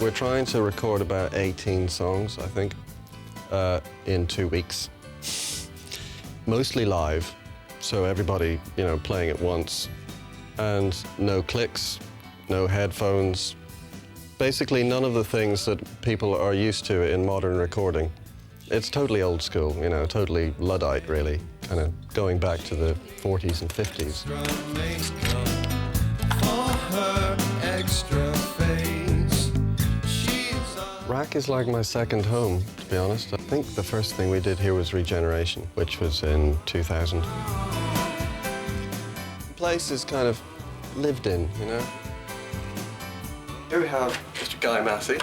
We're trying to record about 18 songs, I think, in 2 weeks. Mostly live, so everybody, you know, playing at once. And no clicks, no headphones. Basically none of the things that people are used to in modern recording. It's totally old school, you know, totally Luddite, really. Kind of going back to the 40s and 50s. RAK is like my second home, to be honest. I think the first thing we did here was Regeneration, which was in 2000. The place is kind of lived in, you know? Here we have Mr. Guy Massey,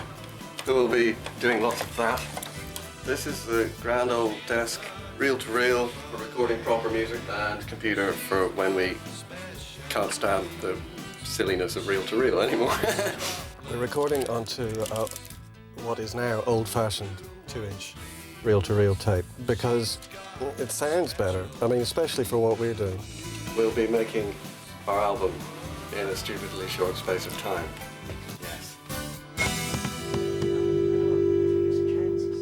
who will be doing lots of that. This is the grand old desk, reel-to-reel for recording proper music, and computer for when we can't stand the silliness of reel-to-reel anymore. We're recording onto what is now old-fashioned 2-inch reel-to-reel tape because it sounds better. I mean, especially for what we're doing. We'll be making our album in a stupidly short space of time. Yes.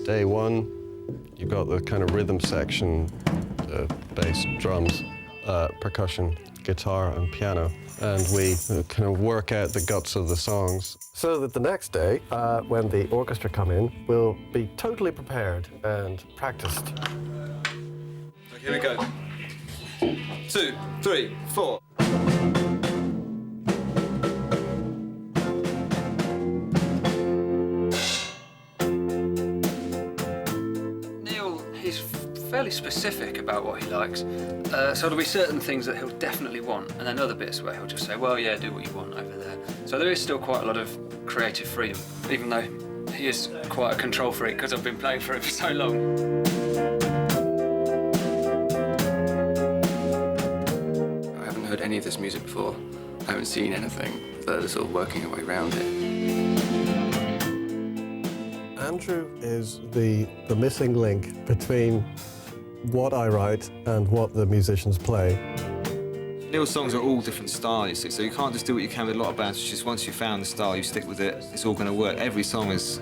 Day one, you've got the kind of rhythm section, the bass, drums, percussion, guitar and piano. And we kind of work out the guts of the songs. So that the next day, when the orchestra come in, we'll be totally prepared and practiced. Here we go. 2, 3, 4. Neil, he's fairly specific about what he likes. So there'll be certain things that he'll definitely want, and then other bits where he'll just say, well, yeah, do what you want over there. So there is still quite a lot of creative freedom, even though he is quite a control freak because I've been playing for him for so long. I haven't heard any of this music before. I haven't seen anything that is sort of working a way around it. Andrew is the missing link between what I write and what the musicians play. Neil's songs are all different styles, you see, so you can't just do what you can with a lot of bands. It's just once you've found the style, you stick with it, it's all going to work. Every song is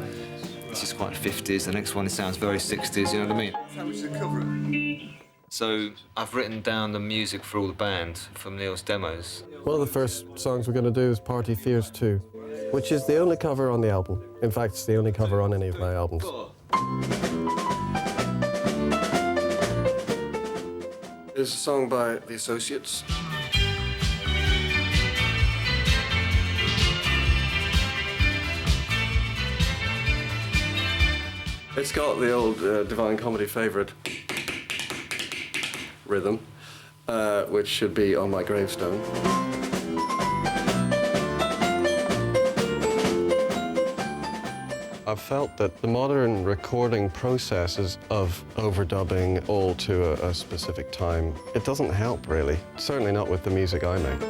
just quite 50s, the next one sounds very 60s, you know what I mean? How would you cover it? So I've written down the music for all the band from Neil's demos. One of the first songs we're going to do is Party Fears 2, which is the only cover on the album. In fact, it's the only cover on any of my albums. There's a song by The Associates. It's got the old Divine Comedy favourite rhythm, which should be on my gravestone. I've felt that the modern recording processes of overdubbing all to a specific time, it doesn't help really, certainly not with the music I make.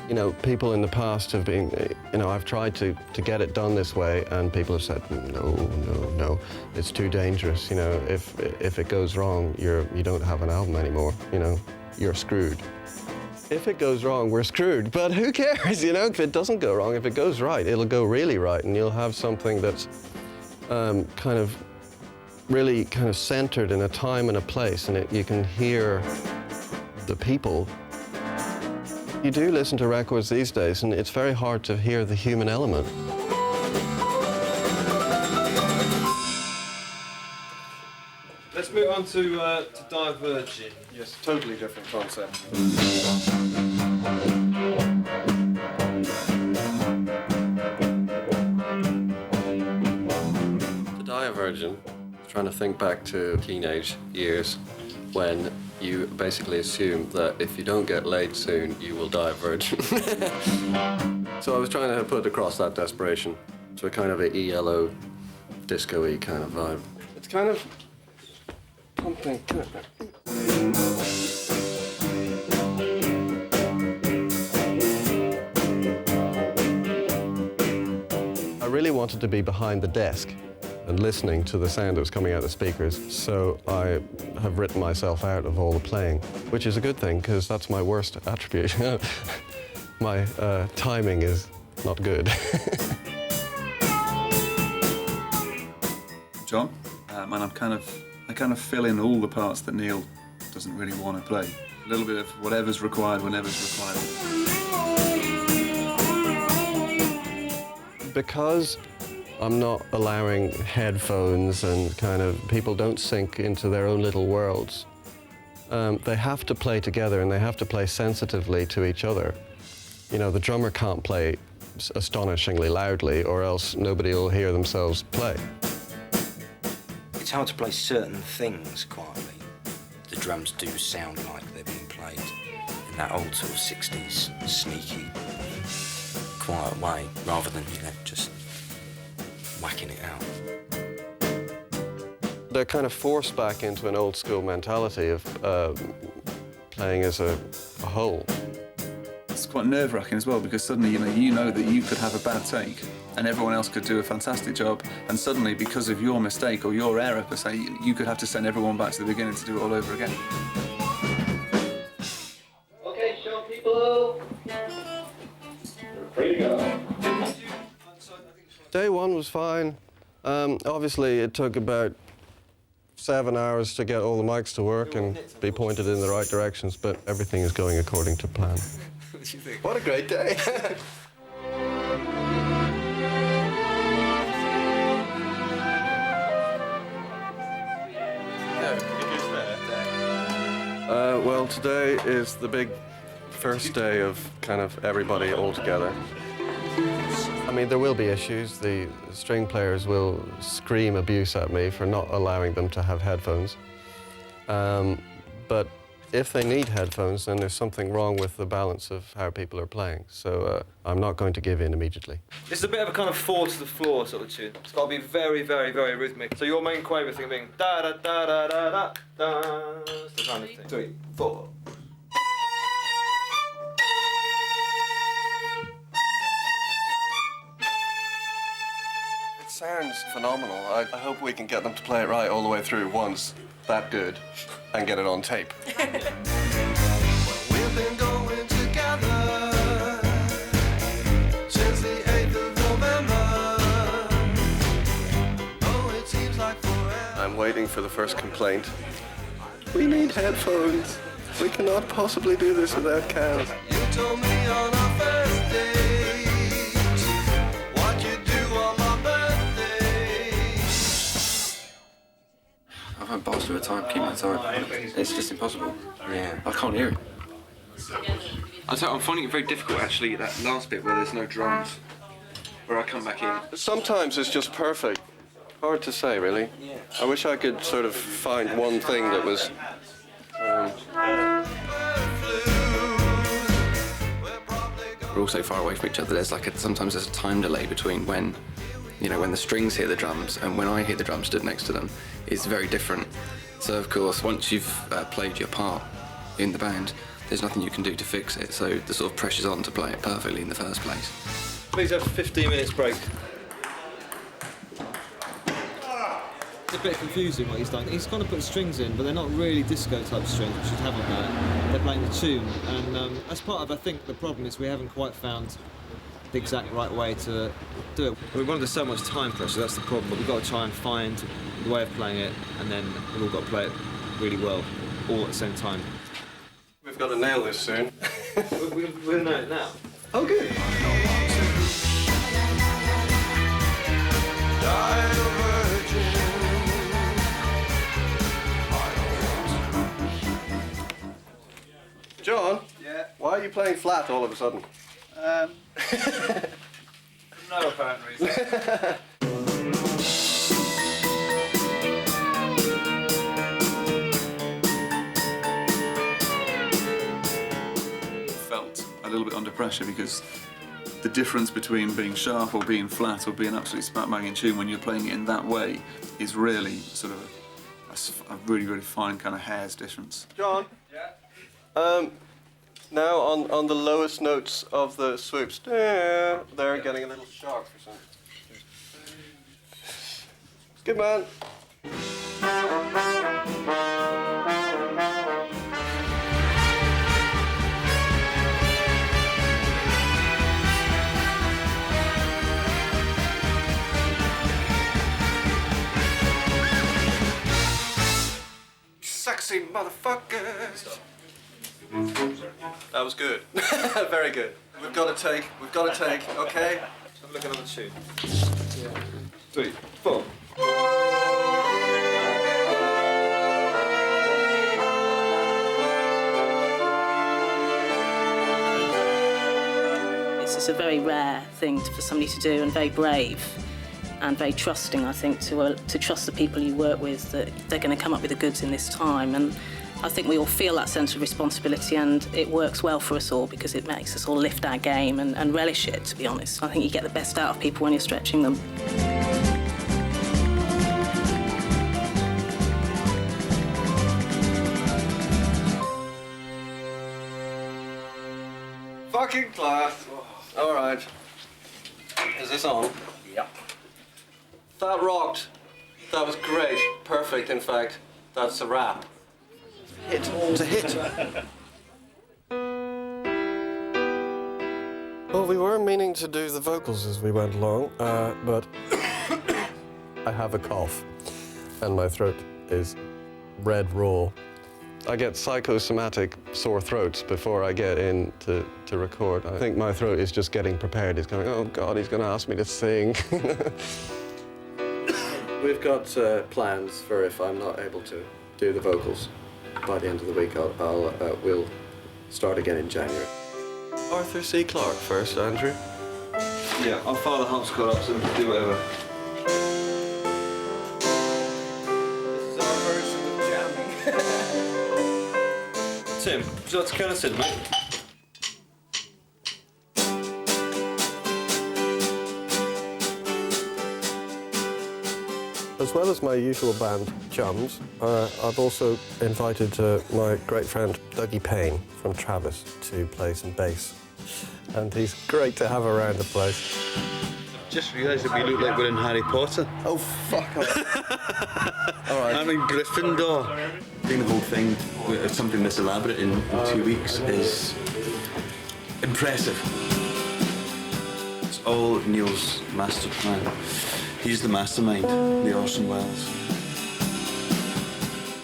You know, people in the past have been, you know, I've tried to get it done this way and people have said, no, it's too dangerous, you know, if it goes wrong, you don't have an album anymore, you know, you're screwed. If it goes wrong, we're screwed, but who cares, you know? If it doesn't go wrong, if it goes right, it'll go really right, and you'll have something that's really centered in a time and a place, and you can hear the people. You do listen to records these days, and it's very hard to hear the human element. Let's move on to Diverging. Yes, totally different concept. The Divergent, trying to think back to teenage years when you basically assume that if you don't get laid soon, you will die a virgin. So I was trying to put across that desperation to a kind of a ELO, disco-y kind of vibe. It's kind of pumping. I really wanted to be behind the desk and listening to the sound that was coming out of the speakers, so I have written myself out of all the playing, which is a good thing, because that's my worst attribute. My timing is not good. John, and I kind of fill in all the parts that Neil doesn't really want to play. A little bit of whatever's required whenever's required. Because I'm not allowing headphones and kind of people don't sink into their own little worlds, they have to play together and they have to play sensitively to each other. You know, the drummer can't play astonishingly loudly or else nobody will hear themselves play. It's hard to play certain things quietly. The drums do sound like they're being played in that old sort of 60s sneaky, quiet way, rather than, you know, just whacking it out. They're kind of forced back into an old school mentality of playing as a whole. It's quite nerve-wracking as well, because suddenly you know that you could have a bad take and everyone else could do a fantastic job, and suddenly because of your mistake or your error per se, you could have to send everyone back to the beginning to do it all over again. Okay, show people. Ready to go. Day one was fine. Obviously it took about 7 hours to get all the mics to work and be pointed in the right directions, but everything is going according to plan. What do you think? What a great day. Well, today is the big first day of kind of everybody all together. I mean, there will be issues. The string players will scream abuse at me for not allowing them to have headphones. But if they need headphones, then there's something wrong with the balance of how people are playing. So I'm not going to give in immediately. It's a bit of a kind of four to the floor sort of tune. It's got to be very, very, very rhythmic. So your main quaver thing being da da da da da da da. It's the kind of thing. 3, 4. It sounds phenomenal. I hope we can get them to play it right all the way through once. That good. And get it on tape. We've been going together since the 8th of November. Oh, it seems like forever. I'm waiting for the first complaint. We need headphones. We cannot possibly do this without cans. You told me on our first date what you do on my birthday. I've had bars through a time, keep my time. It's just impossible. Yeah. I can't hear it. I'm finding it very difficult actually, that last bit where there's no drums, where I come back in. Sometimes it's just perfect. Hard to say, really. I wish I could sort of find one thing that was... We're all so far away from each other. There's like sometimes there's a time delay between when, you know, when the strings hear the drums and when I hear the drums stood next to them. It's very different. So of course, once you've played your part in the band, there's nothing you can do to fix it. So the sort of pressure's on to play it perfectly in the first place. Please have 15 minutes break. It's a bit confusing what he's done. He's kind of put strings in, but they're not really disco type strings, which you'd have on there. They're playing the tune, and as part of, I think, the problem is we haven't quite found the exact right way to do it. We've under so much time pressure, that's the problem, but we've got to try and find the way of playing it, and then we've all got to play it really well, all at the same time. We've got to nail this soon. We'll know it now. Oh, good. John? Yeah? Why are you playing flat all of a sudden? No apparent reason. Felt a little bit under pressure because the difference between being sharp or being flat or being absolutely smack bang in tune when you're playing it in that way is really sort of a really, really fine kind of hair's difference. John? Yeah? Now on the lowest notes of the swoops, they're getting a little sharp for some. Good man. sexy motherfuckers. That was good. Very good. We've got to take, okay? Have a look at another tune. 3, 4. It's a very rare thing for somebody to do, and very brave and very trusting, I think, to trust the people you work with that they're going to come up with the goods in this time. And I think we all feel that sense of responsibility, and it works well for us all because it makes us all lift our game and relish it, to be honest. I think you get the best out of people when you're stretching them. Fucking class. All right. Is this on? Yep. That rocked. That was great. Perfect, in fact. That's a wrap. Hit. It's a hit. Well, we were meaning to do the vocals as we went along, but I have a cough, and my throat is red raw. I get psychosomatic sore throats before I get in to record. I think my throat is just getting prepared. It's going, oh God, he's going to ask me to sing. We've got plans for if I'm not able to do the vocals by the end of the week. We'll start again in January. Arthur C. Clarke first, Andrew. Yeah, I'll fire the harpsichord up so we can do whatever. This is our version of jamming. Tim, would you like to count us in, mate? As well as my usual band, Chums, I've also invited my great friend Dougie Payne from Travis to play some bass. And he's great to have around the place. Just realised that we look like we're in Harry Potter. Oh, fuck off. All right. I'm in Gryffindor. Doing the whole thing with something this elaborate in 2 weeks is impressive. It's all Neil's master plan. He's the mastermind, the Orson Welles.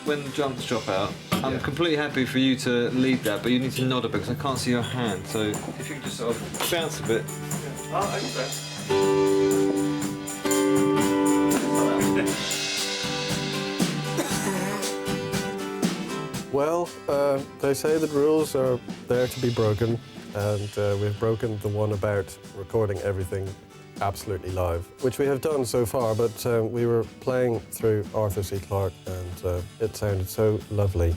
When the drums drop out, I'm completely happy for you to lead that, but you need to nod a bit because I can't see your hand. So if you can just sort of bounce a bit. Oh, okay. Well, they say that rules are there to be broken, and we've broken the one about recording everything absolutely live, which we have done so far, but we were playing through Arthur C. Clarke, and it sounded so lovely.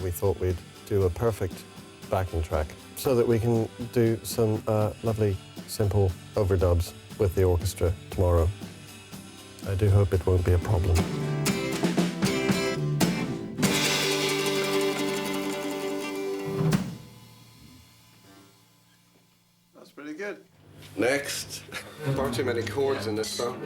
We thought we'd do a perfect backing track so that we can do some lovely, simple overdubs with the orchestra tomorrow. I do hope it won't be a problem. That's pretty good. Next. Far too many chords in this song.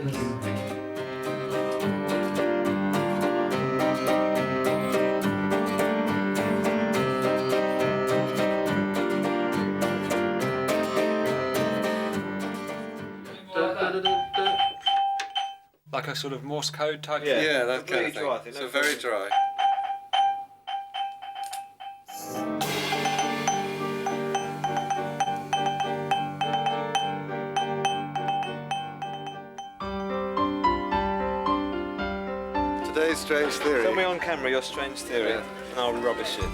Like a sort of Morse code type Yeah. thing? Yeah, that kind of Really dry, I thing. think. So very dry. Today's Strange Theory. Tell me on camera your strange theory, Yeah. and I'll rubbish it.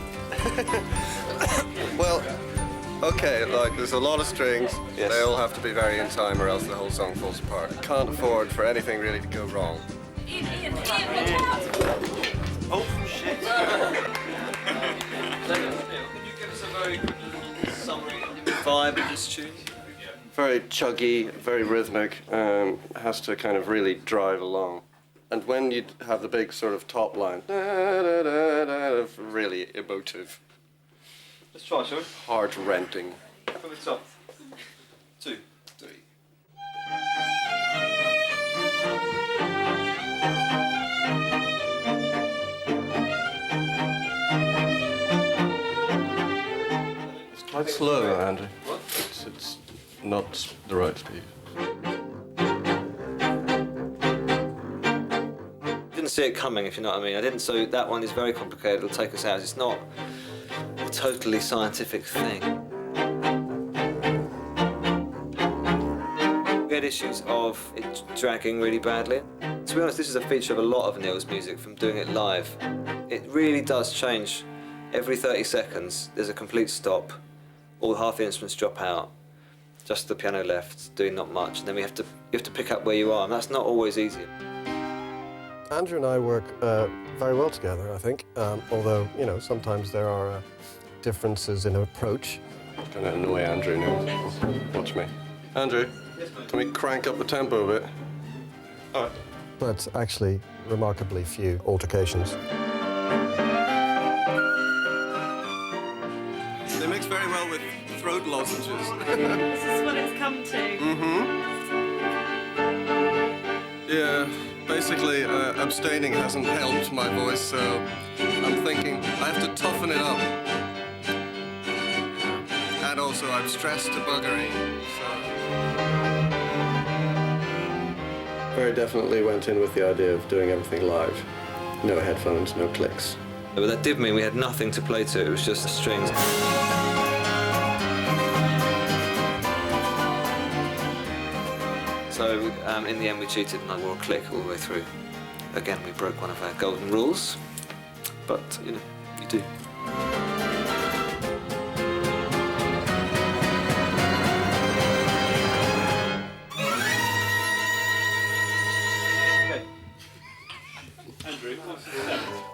Well, okay, like there's a lot of strings. Yes. They all have to be very in time or else the whole song falls apart. You can't afford for anything really to go wrong. Oh, shit. Could you give us a very quick summary vibe of this tune? Very chuggy, very rhythmic, has to kind of really drive along. And when you have the big sort of top line, really emotive, Let's try, shall we? heart-rending. From the top. 2, 3. It's quite slow, Andrew. What? It's not the right speed. Didn't see it coming, if you know what I mean. I didn't, so that one is very complicated, it'll take us hours. It's not a totally scientific thing. We had issues of it dragging really badly. To be honest, this is a feature of a lot of Neil's music from doing it live. It really does change. Every 30 seconds, there's a complete stop. All half the instruments drop out. Just the piano left, doing not much. And then you have to pick up where you are, and that's not always easy. Andrew and I work very well together, I think. Although, you know, sometimes there are differences in approach. I'm going to annoy Andrew now. Watch me. Andrew, can we crank up the tempo a bit? All right. But actually, remarkably few altercations. They mix very well with throat lozenges. This is what it's come to. Yeah, basically, abstaining hasn't helped my voice, so I'm thinking I have to toughen it up. And also, I'm stressed to buggery, so... Very definitely went in with the idea of doing everything live. No headphones, no clicks. But that did mean we had nothing to play to, it was just strings. So in the end we cheated and I wore a click all the way through. Again, we broke one of our golden rules, but you know, you do.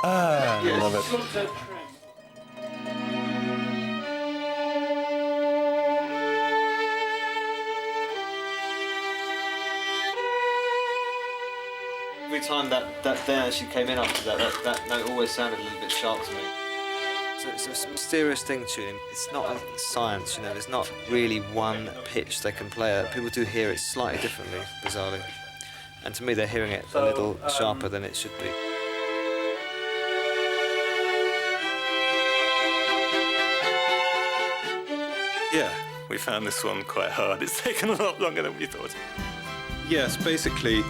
I love it. Every time that there she came in after that note always sounded a little bit sharp to me. So it's a mysterious thing tuning. It's not a science, you know, there's not really one pitch they can play at. People do hear it slightly differently, bizarrely. And to me they're hearing it a little sharper than it should be. Yeah, we found this one quite hard. It's taken a lot longer than we thought. Yes, basically,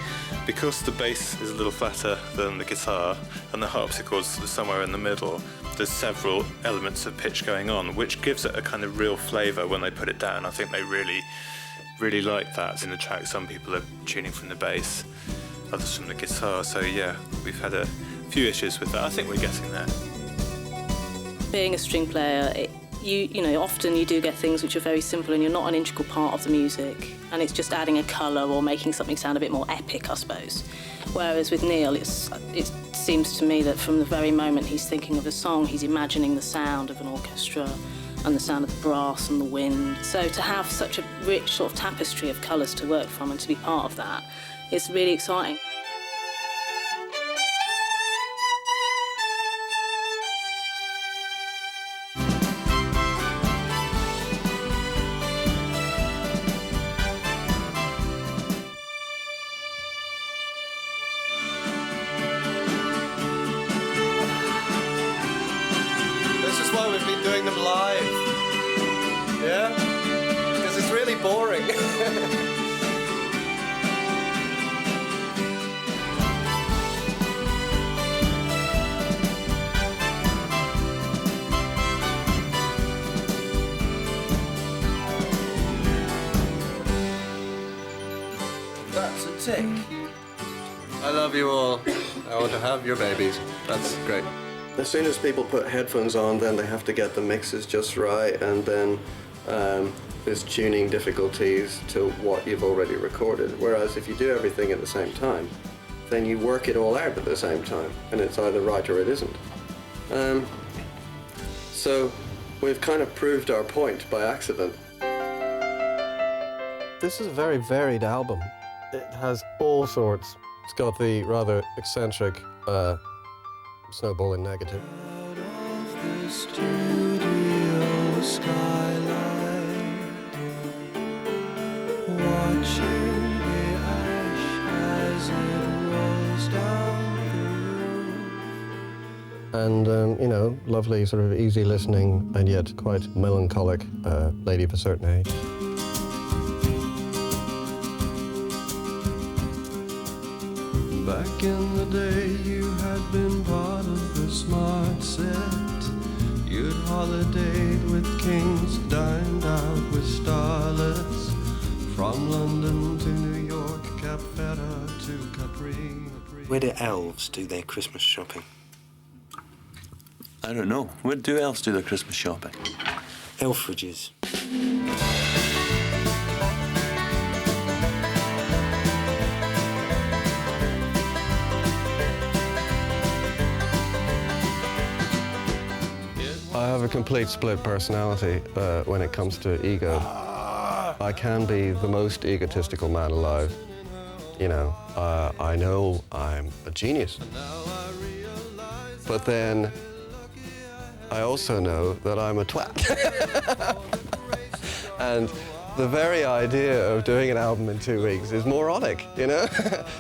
because the bass is a little flatter than the guitar and the harpsichord's somewhere in the middle, there's several elements of pitch going on, which gives it a kind of real flavour when they put it down. I think they really like that in the track. Some people are tuning from the bass, others from the guitar, so yeah, we've had a few issues with that. I think we're getting there. Being a string player, you know, often you do get things which are very simple and you're not an integral part of the music, and it's just adding a colour or making something sound a bit more epic, I suppose. Whereas with Neil, it seems to me that from the very moment he's thinking of a song, he's imagining the sound of an orchestra and the sound of the brass and the wind. So to have such a rich sort of tapestry of colours to work from and to be part of that, it's really exciting. Why we've been doing them live. Yeah? Because it's really boring. That's a tick. I love you all. I want to have your babies. That's great. As soon as people put headphones on, then they have to get the mixes just right, and then there's tuning difficulties to what you've already recorded. Whereas if you do everything at the same time, then you work it all out at the same time, and it's either right or it isn't. So we've kind of proved our point by accident. This is a very varied album. It has all sorts. It's got the rather eccentric snowballing negative. Out of the studio skylight, watching the ash as it rolls down the roof. And, you know, lovely sort of easy listening and yet quite melancholic lady of a certain age. Back in the day you had been part of the smart set. You'd holidayed with kings, dined out with starlets. From London to New York, Cap Ferrat to Capri. Where do elves do their Christmas shopping? I don't know. Where do elves do their Christmas shopping? Elfridges. I have a complete split personality when it comes to ego. I can be the most egotistical man alive. You know, I know I'm a genius. But then I also know that I'm a twat. And the very idea of doing an album in 2 weeks is moronic, you know?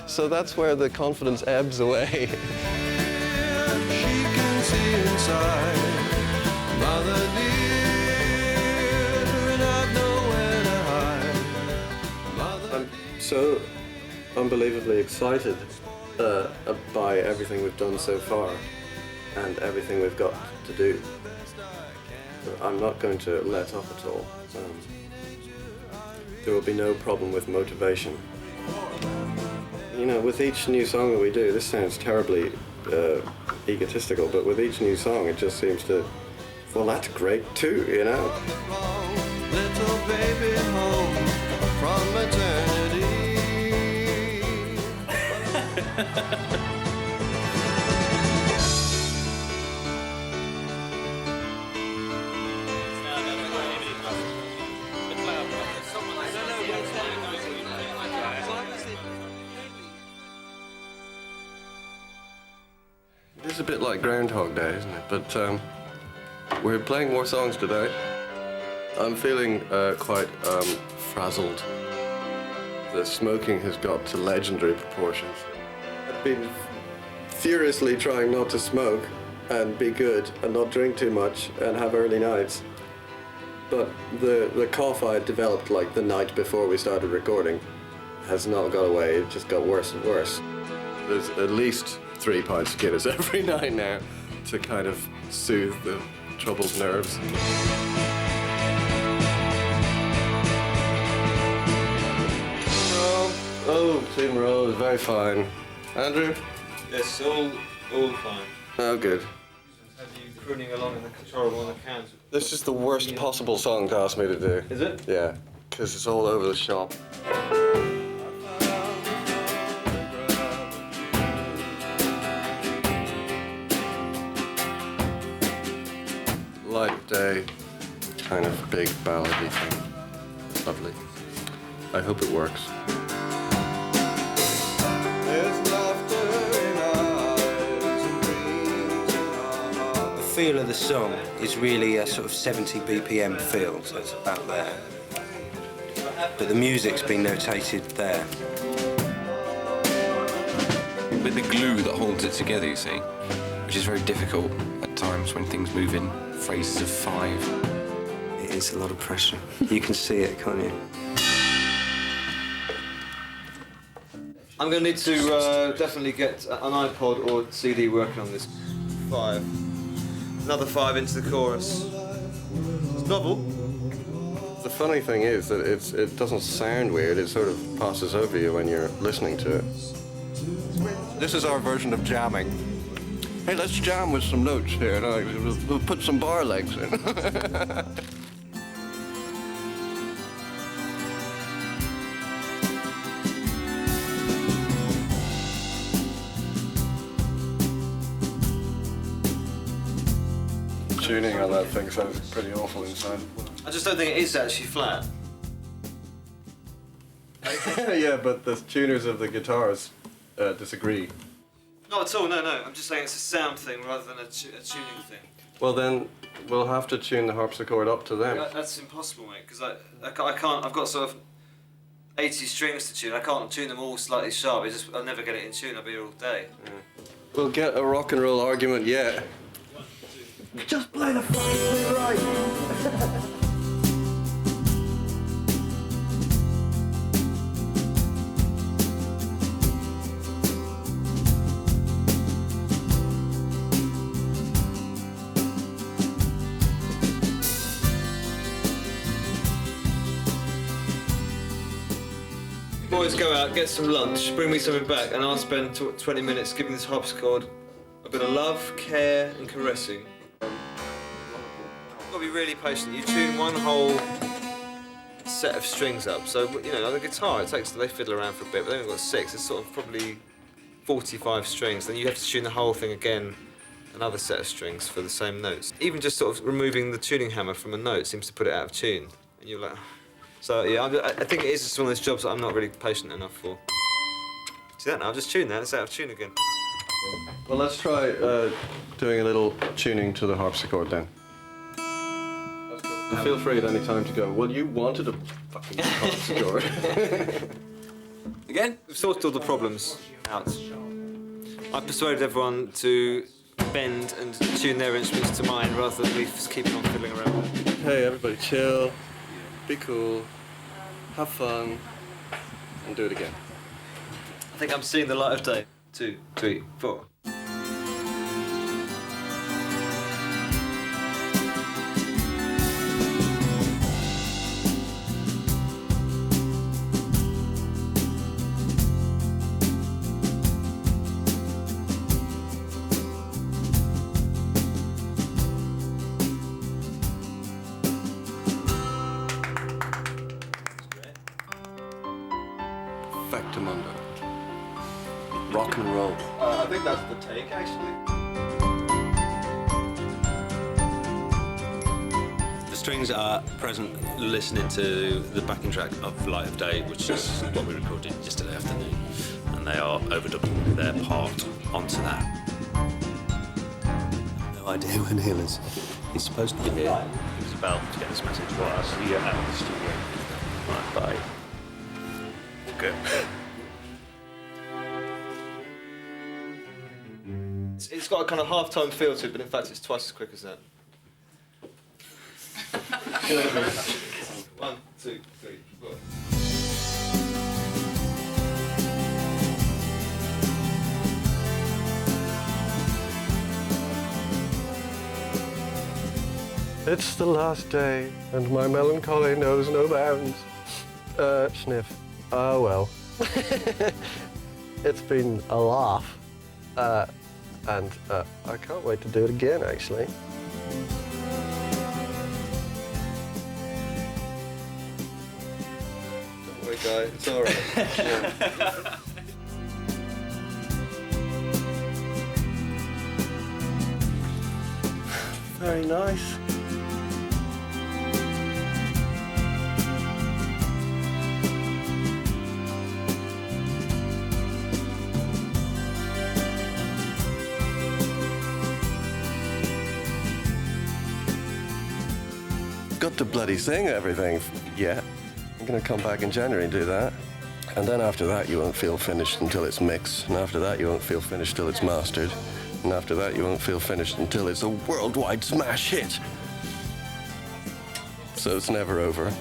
So that's where the confidence ebbs away. She can see inside. Mother dear, do not know where to hide. I'm so unbelievably excited by everything we've done so far and everything we've got to do. I'm not going to let up at all. There will be no problem with motivation. You know, with each new song that we do, this sounds terribly egotistical, but with each new song it just seems to, well, that's great too, you know? Little baby home from eternity. It is a bit like Groundhog Day, isn't it? But we're playing more songs today. I'm feeling quite frazzled. The smoking has got to legendary proportions. I've been furiously trying not to smoke and be good and not drink too much and have early nights. But the cough I had developed like the night before we started recording has not got away. It just got worse and worse. There's at least 3 pints of Guinness every night now to kind of soothe the troubled nerves. Oh, Team Roll is very fine. Andrew? Yes, all fine. Oh, good. Have you crooning along in the control on the cans? This is the worst possible song to ask me to do. Is it? Yeah, because it's all over the shop. Light day, kind of big ballady thing. Lovely. I hope it works. The feel of the song is really a sort of 70 BPM feel, so it's about there. But the music's been notated there. With the glue that holds it together, you see, which is very difficult at times when things move in phrases of 5. It is a lot of pressure. You can see it, can't you? I'm going to need to definitely get an iPod or CD working on this. 5. Another 5 into the chorus. It's novel. The funny thing is that it doesn't sound weird, it sort of passes over you when you're listening to it. This is our version of jamming. Hey, let's jam with some notes here. We'll put some bar legs in. Tuning on that thing sounds pretty awful inside. I just don't think it is actually flat. Yeah, but the tuners of the guitars disagree. Not at all, no. I'm just saying it's a sound thing rather than a tuning thing. Well, then we'll have to tune the harpsichord up to them. That's impossible, mate, because I can't. I've got sort of 80 strings to tune. I can't tune them all slightly sharp. I'll never get it in tune. I'll be here all day. Yeah. We'll get a rock and roll argument yet. Just play the fucking thing right. Boys go out, get some lunch, bring me something back, and I'll spend 20 minutes giving this harpsichord a bit of love, care, and caressing. You've got to be really patient. You tune one whole set of strings up. So, you know, on the guitar, they fiddle around for a bit, but they've only got 6. It's sort of probably 45 strings. Then you have to tune the whole thing again, another set of strings for the same notes. Even just sort of removing the tuning hammer from a note seems to put it out of tune. And you're like... So, yeah, I think it is just one of those jobs that I'm not really patient enough for. See that now? I've just tuned that. It's out of tune again. Well, let's try doing a little tuning to the harpsichord then. Feel free at any time to go, well, you wanted a fucking harpsichord. Again? We've sorted all the problems out. I persuaded everyone to bend and tune their instruments to mine rather than me just keeping on fiddling around. Hey, everybody, chill, be cool, have fun, and do it again. I think I'm seeing the light of day. 2, 3, 4. Factamundo. Rock and roll. I think that's the take, actually. The strings are present listening to the backing track of Light of Day, which is what we recorded yesterday afternoon, and they are overdubbing their part onto that. No idea when Neil is. He's supposed to be here. He's about to get this message. Well, I'll see you at the studio. Right, bye. Good. It's got a kind of half-time feel to it, but in fact it's twice as quick as that. 1, 2, 3, 4. It's the last day, and my melancholy knows no bounds. Sniff. Oh well. It's been a laugh. And I can't wait to do it again, actually. Don't worry, guy, it's all right. Yeah. Very nice. Got to bloody sing everything yet. I'm gonna come back in January and do that. And then after that you won't feel finished until it's mixed. And after that you won't feel finished till it's mastered. And after that you won't feel finished until it's a worldwide smash hit. So it's never over.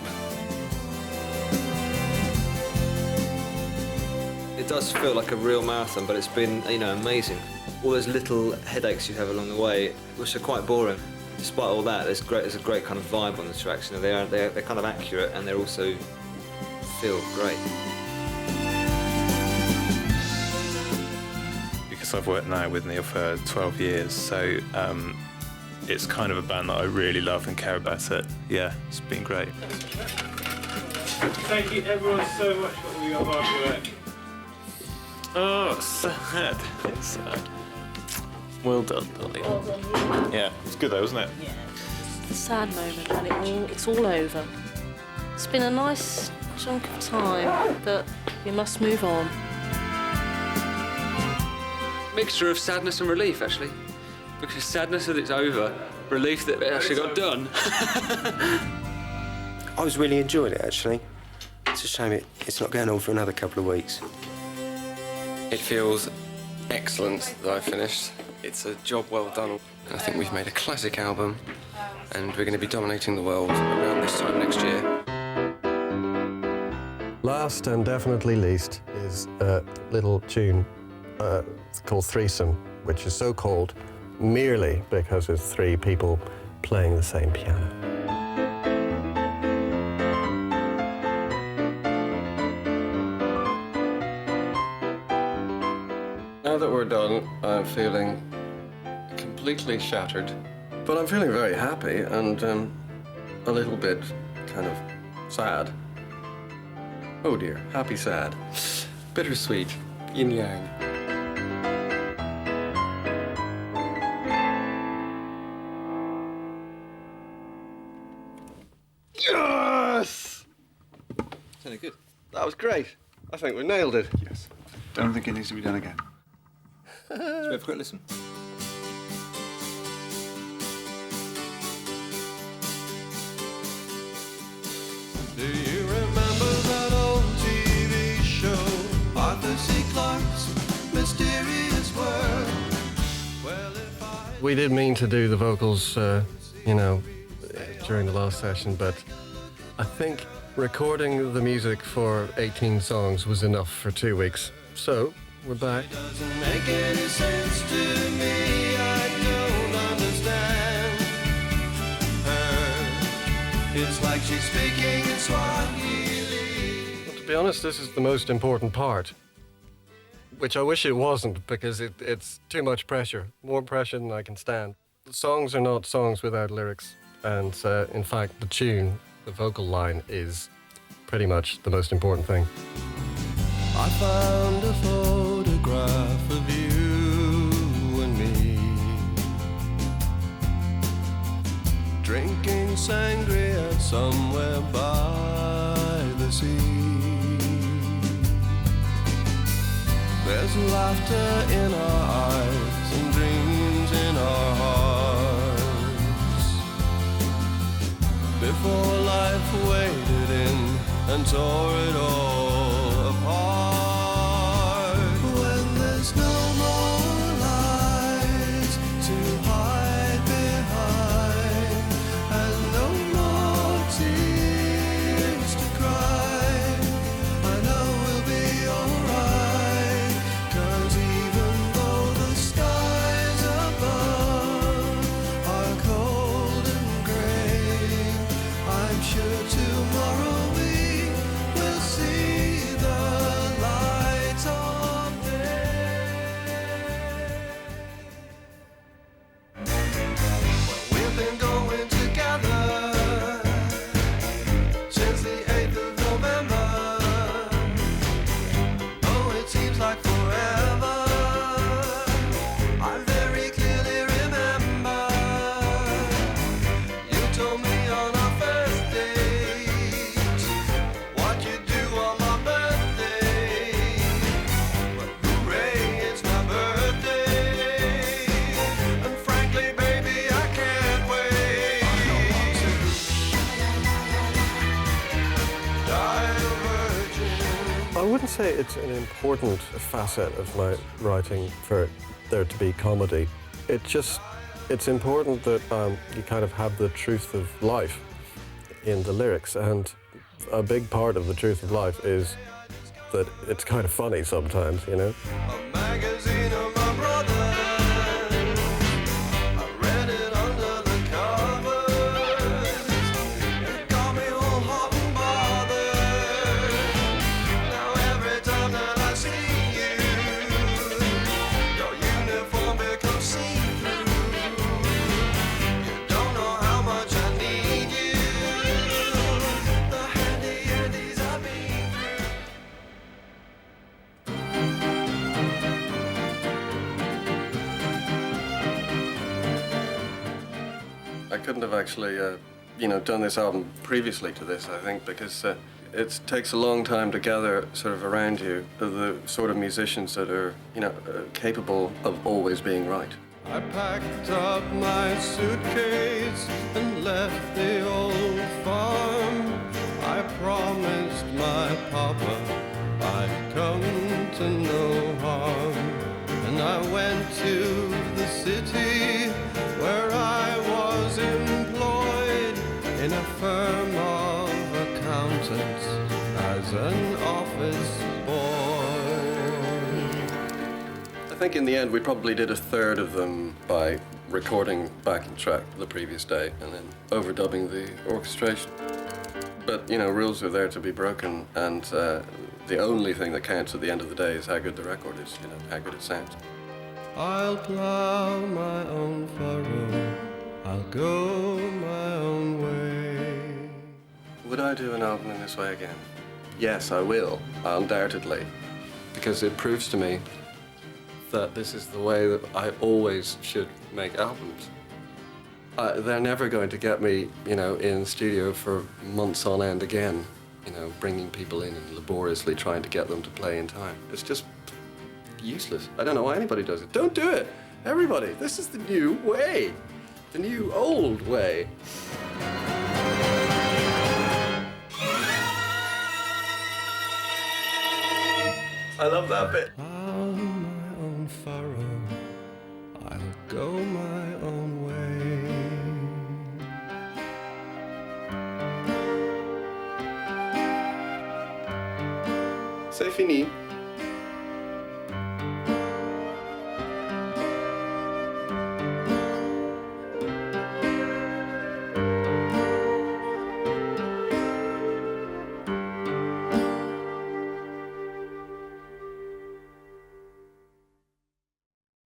It does feel like a real marathon, but it's been, you know, amazing. All those little headaches you have along the way, which are quite boring. Despite all that, there's a great kind of vibe on the tracks. You know, they're kind of accurate and they also feel great. Because I've worked now with Neil for 12 years, so it's kind of a band that I really love and care about it. Yeah, it's been great. Thank you everyone so much for all your hard work. Oh, sad. It's sad. Well done, darling. Well done, you. Yeah, it's good though, wasn't it? Yeah. It's a sad moment and it's all over. It's been a nice chunk of time, but we must move on. Mixture of sadness and relief, actually. Because sadness that it's over, relief that it actually got done. I was really enjoying it, actually. It's a shame it's not going on for another couple of weeks. It feels excellent that I finished. It's a job well done. I think we've made a classic album, and we're going to be dominating the world around this time next year. Last and definitely least is a little tune called Threesome, which is so called merely because it's 3 people playing the same piano. Now that we're done, I'm feeling completely shattered, but I'm feeling very happy and a little bit kind of sad. Oh dear, happy, sad. Bittersweet, yin yang. Yes! Sounded good. That was great. I think we nailed it. Yes. Don't think it needs to be done again. Should we have a quick listen? Do you remember that old TV show, Arthur C. Clarke's Mysterious World? Well, if I... We did mean to do the vocals, you know, during the last session, but I think recording the music for 18 songs was enough for 2 weeks. So, we're back. Doesn't make any sense to me, I don't understand her. It's like she's speaking in Swahili. Well, to be honest, this is the most important part, which I wish it wasn't, because it's too much pressure, more pressure than I can stand. The songs are not songs without lyrics, and in fact, the tune, the vocal line, is pretty much the most important thing. I found a photograph of you and me, drinking sangria somewhere by the sea. There's laughter in our eyes and dreams in our hearts, before life waded in and tore it all apart. When there's no more lies to hide behind, and no more tears to cry, I know we'll be alright, 'cause even though the skies above are cold and grey, I'm sure tomorrow we will see the light of day. We've been going together since the 8th of November. Oh, it seems like forever. I very clearly remember you told me on our first date what you do on my birthday. But hooray, it's my birthday, and frankly, baby, I can't wait. Die a virgin. I wouldn't say it's an important facet of my writing for there to be comedy. It's important that you kind of have the truth of life in the lyrics, and a big part of the truth of life is that it's kind of funny sometimes, you know? A magazine of my brother. I read it under the covers. It got me all hot and bothered. Now every time that I see you, your uniform becomes see-through. You don't know how much I need you. The handy-andies I've been through. I couldn't have actually, you know, done this album previously to this, I think, because it takes a long time to gather sort of around you the sort of musicians that are, you know, capable of always being right. I packed up my suitcase and left the old farm. I promised my papa I'd come to no harm. And I went to the city where I was employed in a firm of accountants as an office boy. I think in the end we probably did a third of them by recording backing track the previous day and then overdubbing the orchestration. But, you know, rules are there to be broken, and the only thing that counts at the end of the day is how good the record is, you know, how good it sounds. I'll plow my own furrow, I'll go my own way. Would I do an album in this way again? Yes, I will, undoubtedly, because it proves to me that this is the way that I always should make albums. They're never going to get me, you know, in the studio for months on end again, you know, bringing people in and laboriously trying to get them to play in time. It's just useless. I don't know why anybody does it. Don't do it, everybody. This is the new way, the new old way. I love that bit. Plow my own furrow, I'll go my own way. C'est fini.